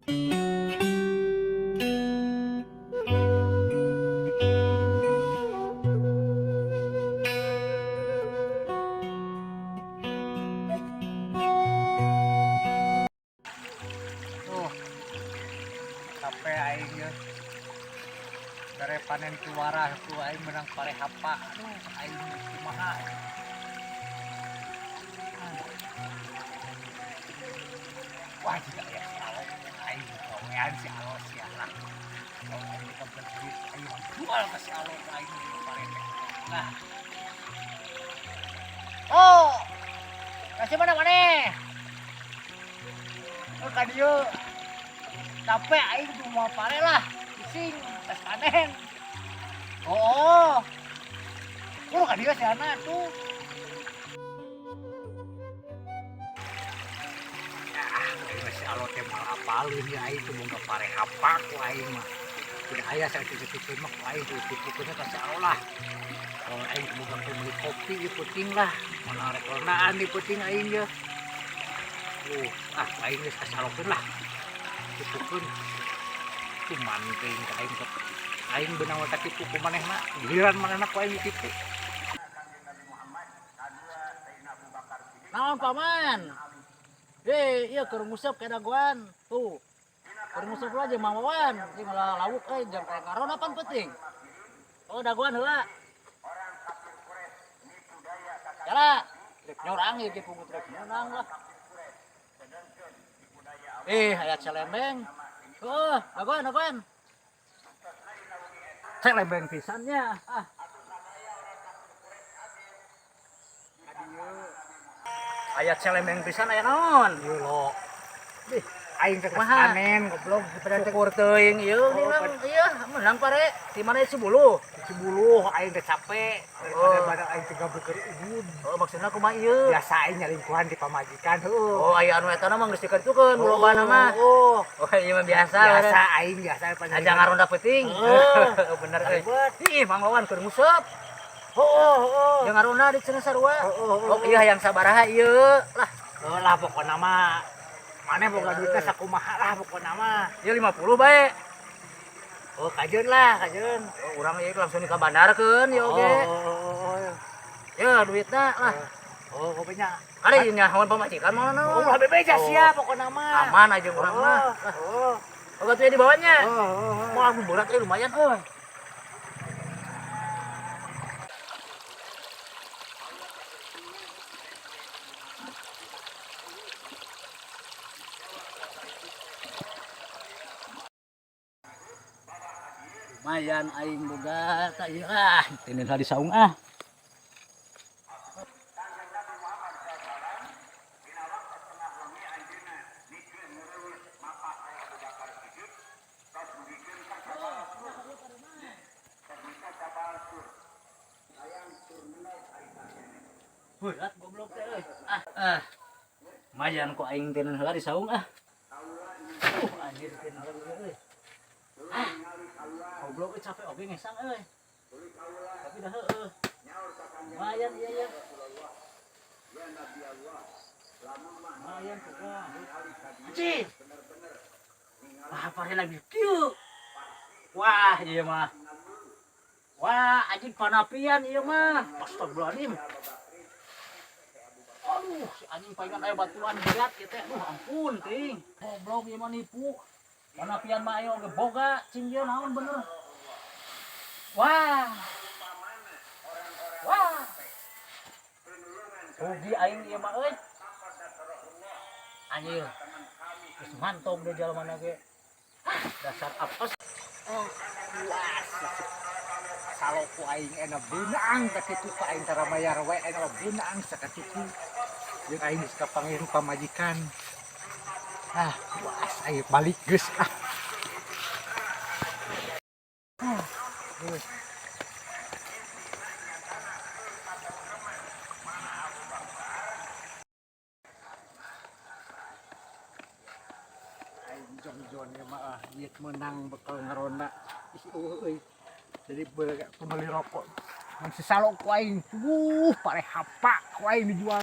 Tuh, sampai aing ya. Dari panen keluarah tuh aing menang parehapa. Aduh, aing kumaha. Wah, juga ya si Alok. Aing kawean si Alok sia lah. Kalau aing dapat duit, aing mah jual ke si Alok aing di parete. Nah. Oh, kasih mana mana? Oh, ka dieu. Capek aing tuh mau pare lah. Bising, tes panen. Oh. Kudu ka dieu sana tuh. Si Alot teh malah apalin ya aing tuh boga parehapa ku aing mah. Tidak aya saeutik-eutik mah ku aing tuh tipu-tipuna ka si Alot lah. Kalau aing boga beli kopi di peuting lah. Mana rek leunaan di peuting aing ge. Aing geus kasalokeun lah. Tipukeun. Tuh manting ka aing teh. Aing beunang we katipu ku manehna, giliran manehna ku aing ditipu. Naon paman? Iya keur nguseup ke dagoan. Tuh. Keur nguseup lah jeung Mamawan, jeung lawuk jeung kayak ngaron apan penting. Oh dagoan heula. Yala, rek nyorang ieu kitu rek menang lah. Aya celembeng. Dagoan. Celembeng pisannya. Aya celembeng pisan aya naon? Ieu lo. Aing teh Kumaha? panen goblok Syukur teuing ieu menang pare. Di mana Cibuluh? Cibuluh aing teh capek daripada aing teh gabeukeun ubud. Oh maksudna kumaha ieu? Biasa aing nyalingkuhan di pamajikan heuh. Oh aya anu eta mah geus dikentukeun lobana mah. Oh ieu mah biasa. Biasa aing Aja ngaronda peuting. Bener euy. Ih Mang Wawan keur nguseup. Jeung ngaronda di cenah sarua. Oh iya hayang sabaraha ieu. Lah pokona mah maneh boga duitna sakumaha lah pokona mah. Ieu 50 bae. Oh kajeun lah, kajeun. Oh urang ieu langsung dikabandarkeun ieu oge. Ya duitna lah. Kopinya. Kade ieu nya hawan pamajikan mah naon? Ulah bebeja sia pokona mah. Aman aja urang mah. Oh tuh di bawahnya. Wah berat lumayan euy. Lumayan aing boga tak ieu tinin hari saung berat goblok teh euy. Lumayan kok aing tinin hari saung anjir tinin hari euy. Goblok capek oge ngesang euy. Tapi dah heueuh. Lumayan ieu ya. Lumayan pokoknya. Anjir. Pare lagi kieu. Wah, ieu mah. Wah, anjing panapian ieu mah. Astagfirullahaladzim. Aduh, si anjing palingan aya batuan berat kieu teh. Aduh, ampun ting. Goblok ieu mah nipu. Panapian mah aya oge boga, cing ieu naon bener. Wah. Rugi aing ieu mah euy. Anjir. Geus mantong deh jalemana ge. Dasar apes. Puas. Saloku aing ena beunang katitu ka aing tara mayar we ena beunang sakatitu. Jeung aing geus kapanggih pamajikan. Puas aing balik geus Jon ya mah ieu menang bakal ngaronda euy. Jadi beli rokok. Mun sesalo ku aing, parehapa ku aing dijual.